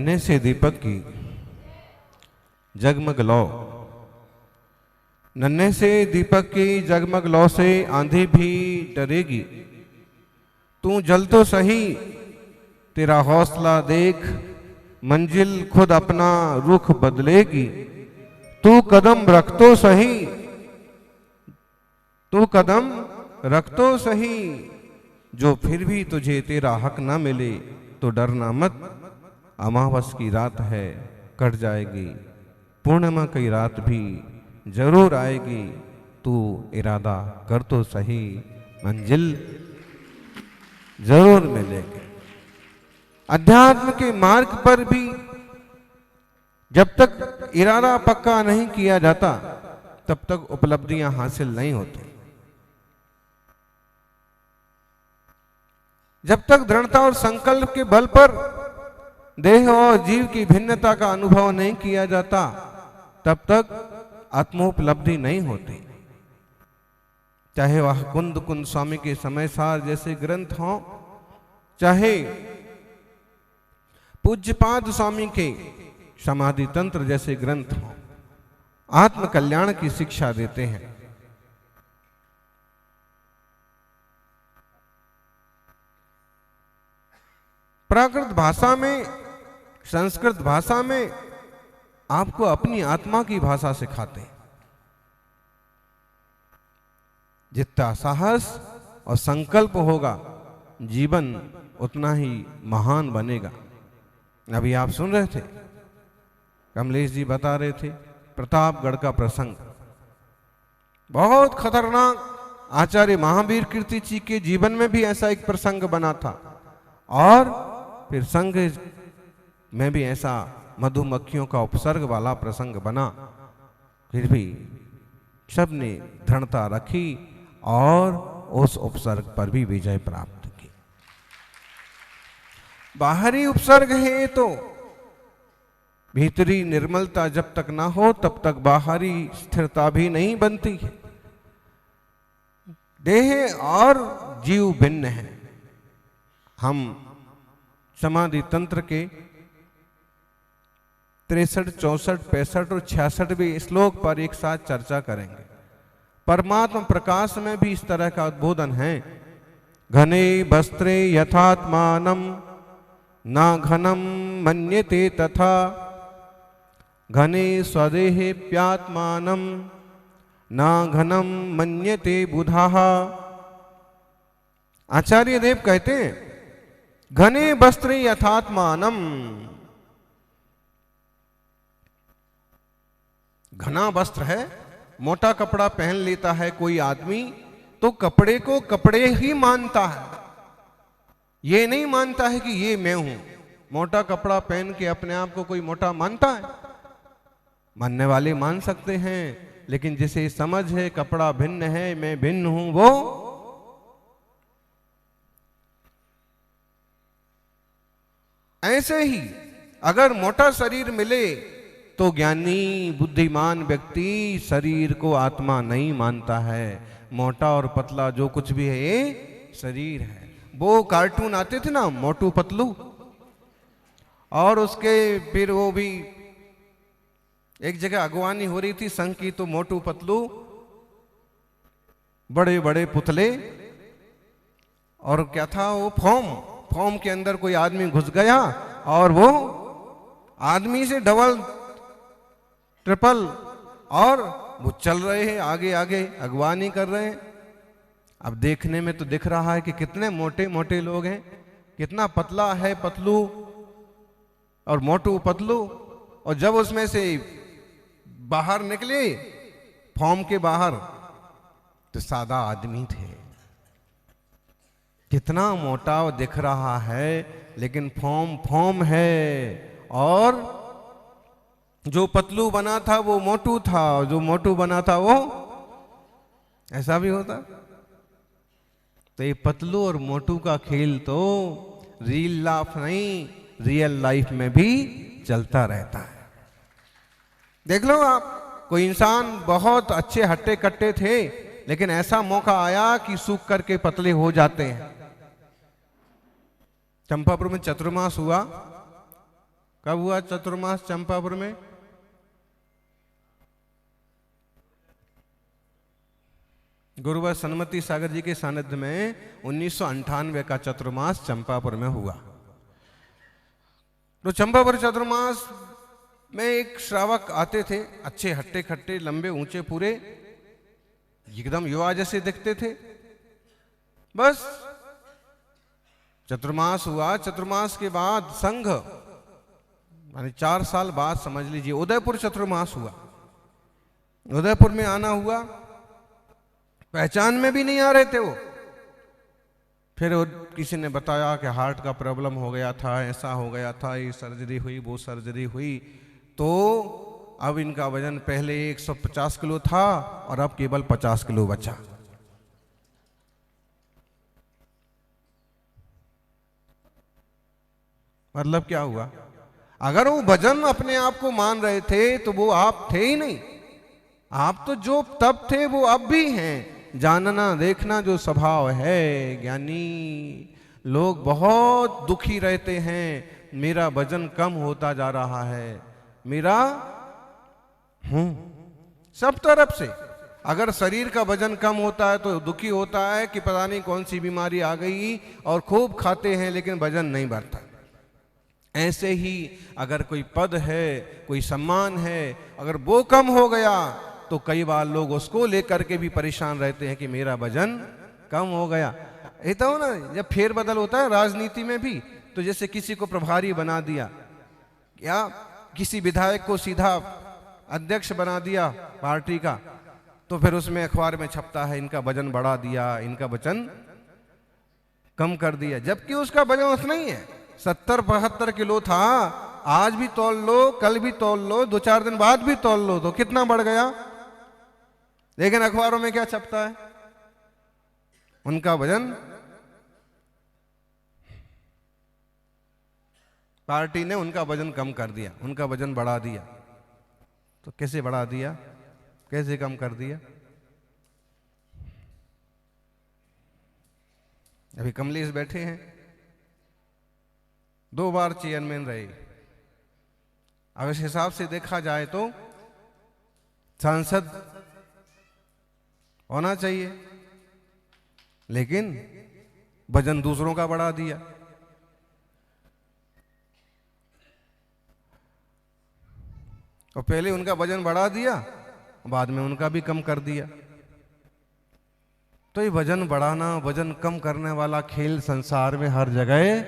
नन्हे से दीपक की जगमग लौ। नन्हे से दीपक की जगमग लौ से आंधी भी डरेगी। तू जल तो सही, तेरा हौसला देख, मंजिल खुद अपना रुख बदलेगी। तू कदम रख तो सही, तू कदम रख तो सही, जो फिर भी तुझे तेरा हक ना मिले तो डरना मत। अमावस की रात है, कट जाएगी, पूर्णिमा की रात भी जरूर आएगी। तू इरादा कर तो सही, मंजिल जरूर मिलेगी। अध्यात्म के मार्ग पर भी जब तक इरादा पक्का नहीं किया जाता तब तक उपलब्धियां हासिल नहीं होती। जब तक दृढ़ता और संकल्प के बल पर देह और जीव की भिन्नता का अनुभव नहीं किया जाता तब तक आत्मोपलब्धि नहीं होती। चाहे वह कुंद कुंद स्वामी के समय सार जैसे ग्रंथ हों, चाहे पूज्यपाद स्वामी के समाधि तंत्र जैसे ग्रंथ हों, आत्म कल्याण की शिक्षा देते हैं। प्राकृत भाषा में, संस्कृत भाषा में आपको अपनी आत्मा की भाषा सिखाते हैं। जितना साहस और संकल्प होगा जीवन उतना ही महान बनेगा। अभी आप सुन रहे थे, कमलेश जी बता रहे थे प्रतापगढ़ का प्रसंग, बहुत खतरनाक। आचार्य महावीर कीर्ति जी के जीवन में भी ऐसा एक प्रसंग बना था और फिर संघ में भी ऐसा मधुमक्खियों का उपसर्ग वाला प्रसंग बना। फिर भी सबने दृढ़ता रखी और उस उपसर्ग पर भी विजय प्राप्त की। बाहरी उपसर्ग है तो भीतरी निर्मलता जब तक ना हो तब तक बाहरी स्थिरता भी नहीं बनती है। देह और जीव भिन्न है। हम समाधि तंत्र के 63, 64, 65 और 66वें श्लोक पर एक साथ चर्चा करेंगे। परमात्मा प्रकाश में भी इस तरह का उद्बोधन है। घने वस्त्रे यथात्मानं न घनम मन्यते तथा, घने स्वदेहे प्यात्मानं न घनम मन्यते बुधाः। आचार्य देव कहते हैं घने वस्त्रे यथात्मानं, घना वस्त्र है, मोटा कपड़ा पहन लेता है कोई आदमी तो कपड़े को कपड़े ही मानता है, ये नहीं मानता है कि ये मैं हूं। मोटा कपड़ा पहन के अपने आप को कोई मोटा मानता है? मानने वाले मान सकते हैं, लेकिन जिसे समझ है कपड़ा भिन्न है, मैं भिन्न हूं, वो ऐसे ही अगर मोटा शरीर मिले तो ज्ञानी बुद्धिमान व्यक्ति शरीर को आत्मा नहीं मानता है। मोटा और पतला जो कुछ भी है ये शरीर है। वो कार्टून आते थे ना, मोटू पतलू, और उसके फिर वो भी एक जगह अगवानी हो रही थी संघ की, तो मोटू पतलू बड़े बड़े पुतले, और क्या था वो फॉर्म के अंदर कोई आदमी घुस गया और वो आदमी से डबल ट्रिपल, और वो चल रहे हैं आगे आगे, अगवानी कर रहे हैं। अब देखने में तो दिख रहा है कि कितने मोटे मोटे लोग हैं, कितना पतला है पतलू और मोटू पतलू, और जब उसमें से बाहर निकले फॉर्म के बाहर तो सादा आदमी थे। कितना मोटा दिख रहा है लेकिन फॉर्म है, और जो पतलू बना था वो मोटू था, और जो मोटू बना था वो ऐसा भी होता। तो ये पतलू और मोटू का खेल तो रियल लाइफ नहीं, रियल लाइफ में भी चलता रहता है। देख लो आप, कोई इंसान बहुत अच्छे हट्टे कट्टे थे लेकिन ऐसा मौका आया कि सूख करके पतले हो जाते हैं। चंपापुर में चतुर्मास हुआ कब हुआ चतुर्मास चंपापुर में? गुरुवर सन्मति सागर जी के सानिध्य में 1998 का चतुर्मास चंपापुर में हुआ। तो चंपापुर चतुर्मास में एक श्रावक आते थे, अच्छे हट्टे खट्टे लंबे ऊंचे पूरे, एकदम युवा जैसे दिखते थे। बस चतुर्मास हुआ। चतुर्मास के बाद संघ, माने 4 साल बाद समझ लीजिए, उदयपुर चतुर्मास हुआ। उदयपुर में आना हुआ, पहचान में भी नहीं आ रहे थे वो। फिर किसी ने बताया कि हार्ट का प्रॉब्लम हो गया था, ऐसा हो गया था, ये सर्जरी हुई, वो सर्जरी हुई। तो अब इनका वजन पहले 150 किलो था और अब केवल 50 किलो बचा। मतलब क्या हुआ? अगर वो वजन अपने आप को मान रहे थे तो वो आप थे ही नहीं। आप तो जो तब थे वो अब भी हैं। जानना देखना जो स्वभाव है ज्ञानी। लोग बहुत दुखी रहते हैं, मेरा वजन कम होता जा रहा है, मेरा सब तरफ से। अगर शरीर का वजन कम होता है तो दुखी होता है कि पता नहीं कौन सी बीमारी आ गई, और खूब खाते हैं लेकिन वजन नहीं बढ़ता। ऐसे ही अगर कोई पद है, कोई सम्मान है, अगर वो कम हो गया तो कई बार लोग उसको लेकर के भी परेशान रहते हैं कि मेरा वजन कम हो गया। ये तो ना, जब फेरबदल होता है राजनीति में भी, तो जैसे किसी को प्रभारी बना दिया या किसी विधायक को सीधा अध्यक्ष बना दिया पार्टी का, तो फिर उसमें अखबार में छपता है इनका वजन बढ़ा दिया, इनका वजन कम कर दिया, जबकि उसका वजन उतना ही है। 70-72 किलो था, आज भी तौल लो, कल भी तौल लो, 2-4 दिन बाद भी तौल लो, तो कितना बढ़ गया। लेकिन अखबारों में क्या छपता है? उनका वजन, पार्टी ने उनका वजन कम कर दिया, उनका वजन बढ़ा दिया। तो कैसे बढ़ा दिया, कैसे कम कर दिया? अभी कमलेश बैठे हैं, 2 बार चेयरमैन रहे। अब इस हिसाब से देखा जाए तो सांसद होना चाहिए, लेकिन वजन दूसरों का बढ़ा दिया। और पहले उनका वजन बढ़ा दिया, बाद में उनका भी कम कर दिया। तो ये वजन बढ़ाना, वजन कम करने वाला खेल संसार में हर जगह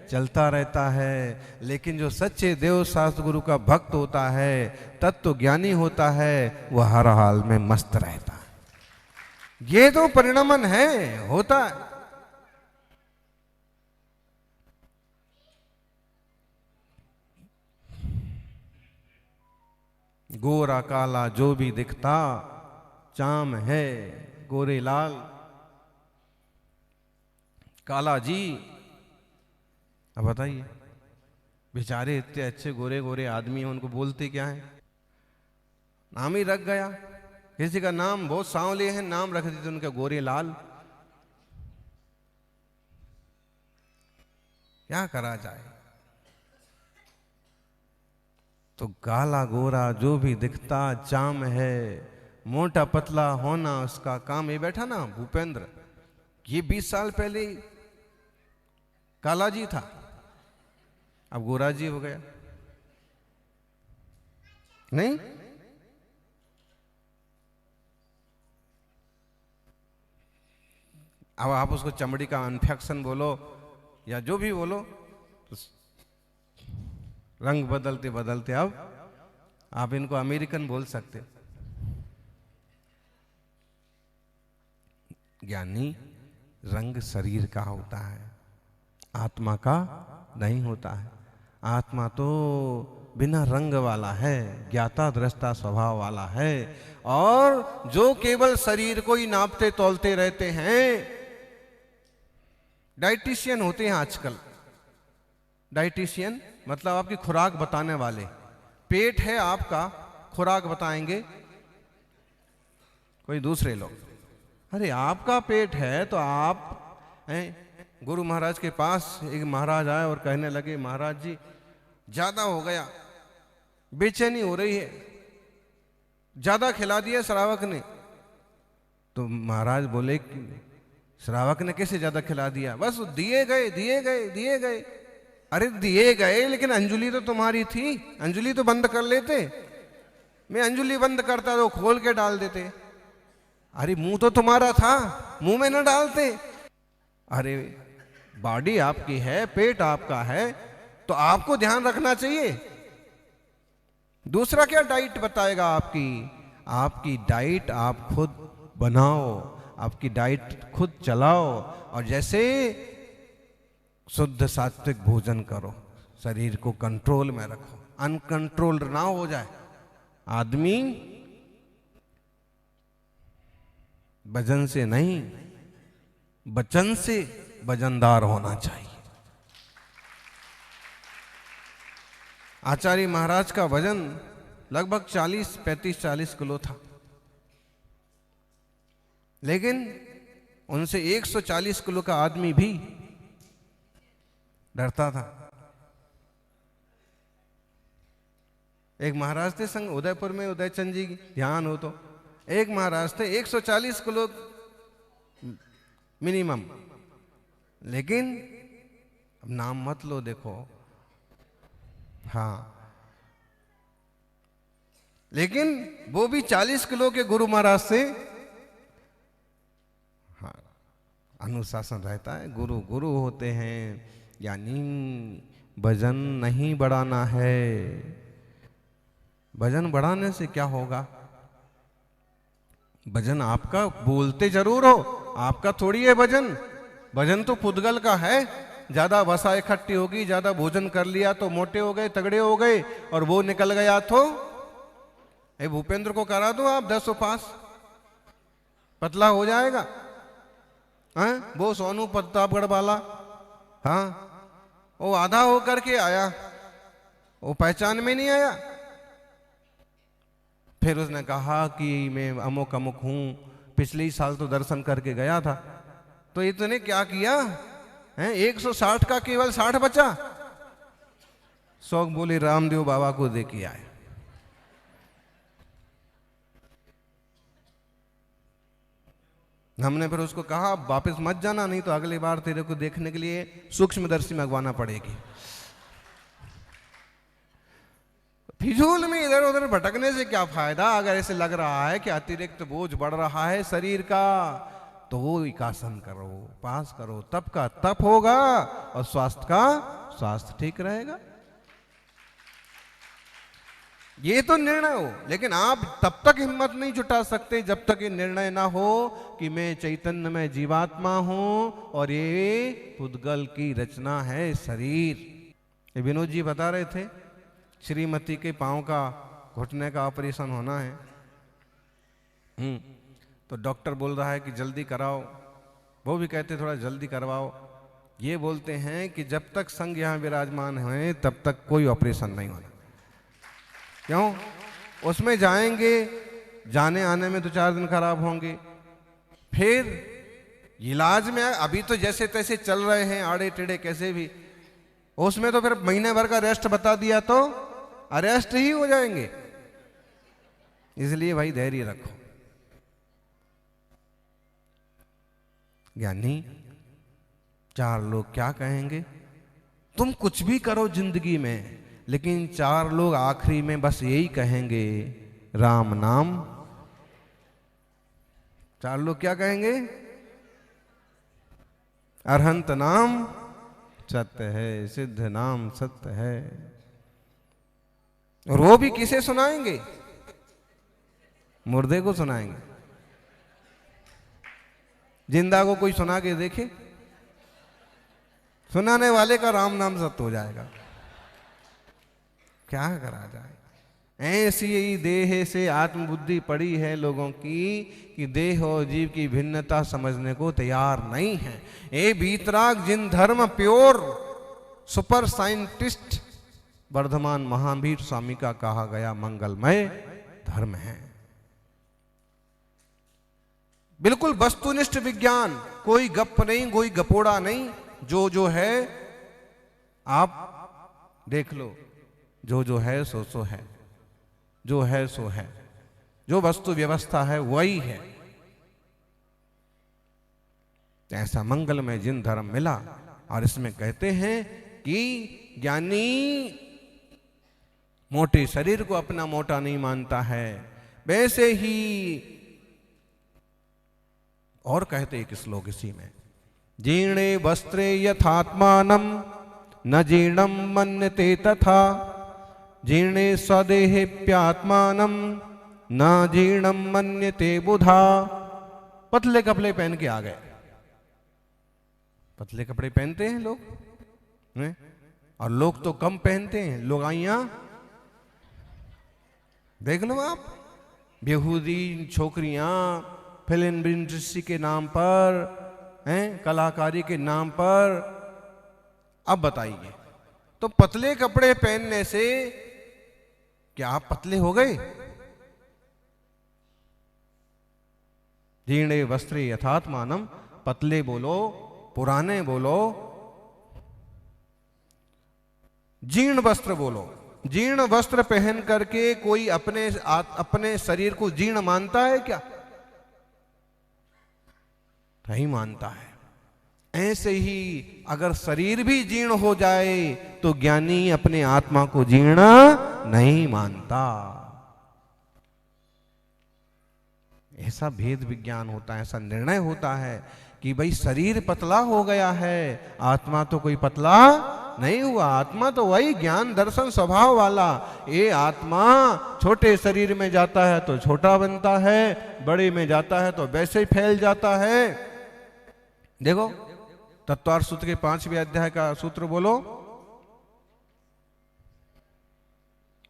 चलता रहता है। लेकिन जो सच्चे देव शास्त्र गुरु का भक्त होता है, तत्व ज्ञानी होता है, वह हर हाल में मस्त रहता है। ये तो परिणमन है, होता है। गोरा काला जो भी दिखता चाम है गोरे लाल। काला जी, अब बताइए, बेचारे इतने अच्छे गोरे गोरे आदमी हैं, उनको बोलते क्या है? नाम ही रख गया। किसी का नाम बहुत सांवले हैं, नाम रख देते उनका गोरे लाल। क्या करा जाए? तो काला गोरा जो भी दिखता चाम है, मोटा पतला होना उसका काम। ये बैठा ना भूपेंद्र, ये 20 साल पहले काला जी था, अब गोरा जी हो गया। नहीं, अब आप उसको चमड़ी का इन्फेक्शन बोलो या जो भी बोलो, तो रंग बदलते बदलते अब आप इनको अमेरिकन बोल सकते। ज्ञानी रंग शरीर का होता है, आत्मा का नहीं होता है। आत्मा तो बिना रंग वाला है, ज्ञाता दृष्टा स्वभाव वाला है। और जो केवल शरीर को ही नापते तोलते रहते हैं, डाइटिशियन होते हैं आजकल। डाइटिशियन मतलब आपकी खुराक बताने वाले। पेट है आपका, खुराक बताएंगे कोई दूसरे लोग। अरे आपका पेट है तो आप हैं। गुरु महाराज के पास एक महाराज आए और कहने लगे, महाराज जी ज्यादा हो गया, बेचैनी हो रही है, ज्यादा खिला दिया श्रावक ने। तो महाराज बोले कि श्रावक ने कैसे ज्यादा खिला दिया? बस दिए गए दिए गए दिए गए। अरे दिए गए, लेकिन अंजुली तो तुम्हारी थी, अंजुली तो बंद कर लेते। मैं अंजुली बंद करता तो खोल के डाल देते। अरे मुंह तो तुम्हारा था, मुंह में न डालते। अरे बॉडी आपकी है, पेट आपका है, तो आपको ध्यान रखना चाहिए। दूसरा क्या डाइट बताएगा आपकी? आपकी डाइट आप खुद बनाओ, आपकी डाइट खुद चलाओ, और जैसे शुद्ध सात्विक भोजन करो, शरीर को कंट्रोल में रखो, अनकंट्रोल्ड ना हो जाए। आदमी भजन से नहीं, वचन से वजनदार होना चाहिए। आचार्य महाराज का वजन लगभग 35-40 किलो था, लेकिन उनसे 140 किलो का आदमी भी डरता था। एक महाराज थे संग उदयपुर में, उदयचंद जी, ध्यान हो तो, एक महाराज थे 140 किलो मिनिमम, लेकिन अब नाम मत लो, देखो, हाँ, लेकिन वो भी 40 किलो के गुरु महाराज से, हाँ, अनुशासन रहता है। गुरु गुरु होते हैं, यानी वजन नहीं बढ़ाना है। वजन बढ़ाने से क्या होगा? वजन आपका, बोलते जरूर हो, आपका थोड़ी है वजन। वजन तो पुद्गल का है। ज्यादा वसा इकट्ठी होगी, ज्यादा भोजन कर लिया तो मोटे हो गए, तगड़े हो गए, और वो निकल गया तो भूपेंद्र को करा दो आप 10 पास, पतला हो जाएगा। हाँ, वो सोनू प्रतापगढ़ वाला, हाँ, वो आधा होकर के आया, वो पहचान में नहीं आया। फिर उसने कहा कि मैं अमुक अमुक हूं, पिछले ही साल तो दर्शन करके गया था। तो इतने क्या किया है? 160 का केवल 60 बचा। शौक बोले रामदेव बाबा को दे के आए। हमने फिर उसको कहा वापस मत जाना, नहीं तो अगली बार तेरे को देखने के लिए सूक्ष्मदर्शी मंगवाना पड़ेगी। फिजूल में इधर उधर भटकने से क्या फायदा? अगर ऐसे लग रहा है कि अतिरिक्त बोझ बढ़ रहा है शरीर का, तो वो एकासन करो, पास करो, तप का तप होगा और स्वास्थ्य का स्वास्थ्य ठीक रहेगा। ये तो निर्णय हो, लेकिन आप तब तक हिम्मत नहीं जुटा सकते जब तक ये निर्णय ना हो कि मैं चैतन्य में जीवात्मा हूं और ये पुद्गल की रचना है शरीर। ये विनोद जी बता रहे थे, श्रीमती के पांव का, घुटने का ऑपरेशन होना है। तो डॉक्टर बोल रहा है कि जल्दी कराओ, वो भी कहते थोड़ा जल्दी करवाओ। ये बोलते हैं कि जब तक संघ यहाँ विराजमान है तब तक कोई ऑपरेशन नहीं होना। क्यों? उसमें जाएंगे, जाने आने में 2-4 दिन खराब होंगे, फिर इलाज में अभी तो जैसे तैसे चल रहे हैं, आड़े टेढ़े कैसे भी, उसमें तो फिर महीने भर का रेस्ट बता दिया तो अरेस्ट ही हो जाएंगे। इसलिए भाई धैर्य रखो। यानी 4 लोग क्या कहेंगे? तुम कुछ भी करो जिंदगी में, लेकिन 4 लोग आखिरी में बस यही कहेंगे, राम नाम। 4 लोग क्या कहेंगे? अरहंत नाम सत्य है, सिद्ध नाम सत्य है। और वो भी किसे सुनाएंगे? मुर्दे को सुनाएंगे। जिंदा को कोई सुना के देखे? सुनाने वाले का राम नाम सत्य हो जाएगा। क्या करा जाए? ऐसी ही देह से आत्मबुद्धि पड़ी है लोगों की कि देह और जीव की भिन्नता समझने को तैयार नहीं है। ए बीतराग जिन धर्म pure super scientist Vardhaman Mahavir Swami का कहा गया मंगलमय धर्म है। बिल्कुल वस्तुनिष्ठ विज्ञान, कोई गप नहीं, कोई गपोड़ा नहीं, जो है आप देख लो। जो है सो सो है, जो है सो है, जो वस्तु व्यवस्था है वही है। ऐसा मंगलमय जिन धर्म मिला। और इसमें कहते हैं कि ज्ञानी मोटे शरीर को अपना मोटा नहीं मानता है, वैसे ही और कहते एक श्लोक इसी में, जीर्णे वस्त्रे यथात्मानं न जीर्णं मन्यते तथा जीर्णे स्वदेहेप्यात्मानं न जीर्णं मन्यते बुधा। पतले कपड़े पहन के आ गए। पतले कपड़े पहनते हैं लोग हैं? और लोग तो कम पहनते हैं। लुगाइयां देख लो आप, बेहूदी छोकरियां फिल्म इंडस्ट्री के नाम पर हैं, कलाकारी के नाम पर। अब बताइए, तो पतले कपड़े पहनने से क्या आप पतले हो गए? जीर्णे वस्त्रे यथात्मानं, पतले बोलो, पुराने बोलो, जीर्ण वस्त्र बोलो। जीर्ण वस्त्र पहन करके कोई अपने शरीर को जीर्ण मानता है क्या? नहीं मानता है। ऐसे ही अगर शरीर भी जीर्ण हो जाए तो ज्ञानी अपने आत्मा को जीर्ण नहीं मानता। ऐसा भेद विज्ञान होता है, ऐसा निर्णय होता है कि भाई शरीर पतला हो गया है, आत्मा तो कोई पतला नहीं हुआ। आत्मा तो वही ज्ञान दर्शन स्वभाव वाला। ये आत्मा छोटे शरीर में जाता है तो छोटा बनता है, बड़े में जाता है तो वैसे ही फैल जाता है। देखो तत्वार्थ सूत्र के 5वें अध्याय का सूत्र बोलो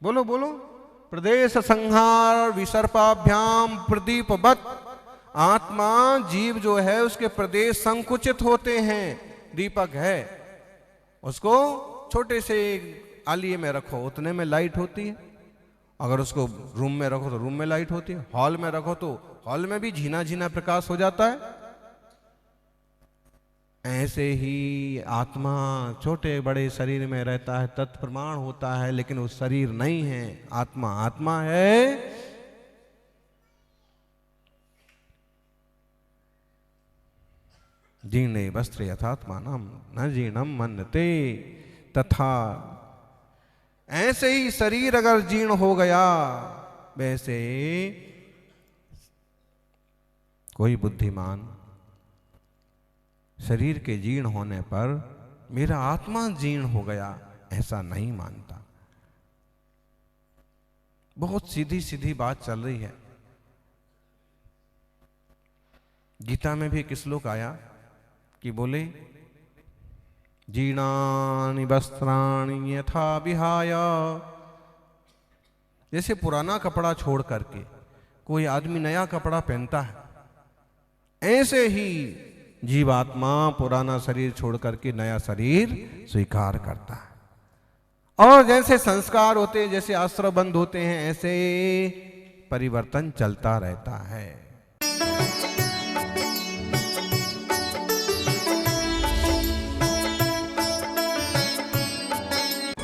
बोलो बोलो। प्रदेश संहार विसर्पाभ्याम प्रदीपवत। आत्मा जीव जो है उसके प्रदेश संकुचित होते हैं। दीपक है, उसको छोटे से आलिये में रखो उतने में लाइट होती है। अगर उसको रूम में रखो तो रूम में लाइट होती है, हॉल में रखो तो हॉल में भी झीना झीना प्रकाश हो जाता है। ऐसे ही आत्मा छोटे बड़े शरीर में रहता है, तत्प्रमाण होता है, लेकिन वो शरीर नहीं है। आत्मा आत्मा है। जीर्णे वस्त्रे यथात्मानं न जीर्णं मन्यते तथा। ऐसे ही शरीर अगर जीर्ण हो गया, वैसे कोई बुद्धिमान शरीर के जीर्ण होने पर मेरा आत्मा जीर्ण हो गया ऐसा नहीं मानता। बहुत सीधी सीधी बात चल रही है। गीता में भी एक श्लोक आया कि बोले जीर्णानि वस्त्राणि यथा विहाय। जैसे पुराना कपड़ा छोड़ करके कोई आदमी नया कपड़ा पहनता है, ऐसे ही जीवात्मा पुराना शरीर छोड़ करके नया शरीर स्वीकार करता है। और जैसे संस्कार होते हैं, जैसे आश्रम बंद होते हैं, ऐसे परिवर्तन चलता रहता है।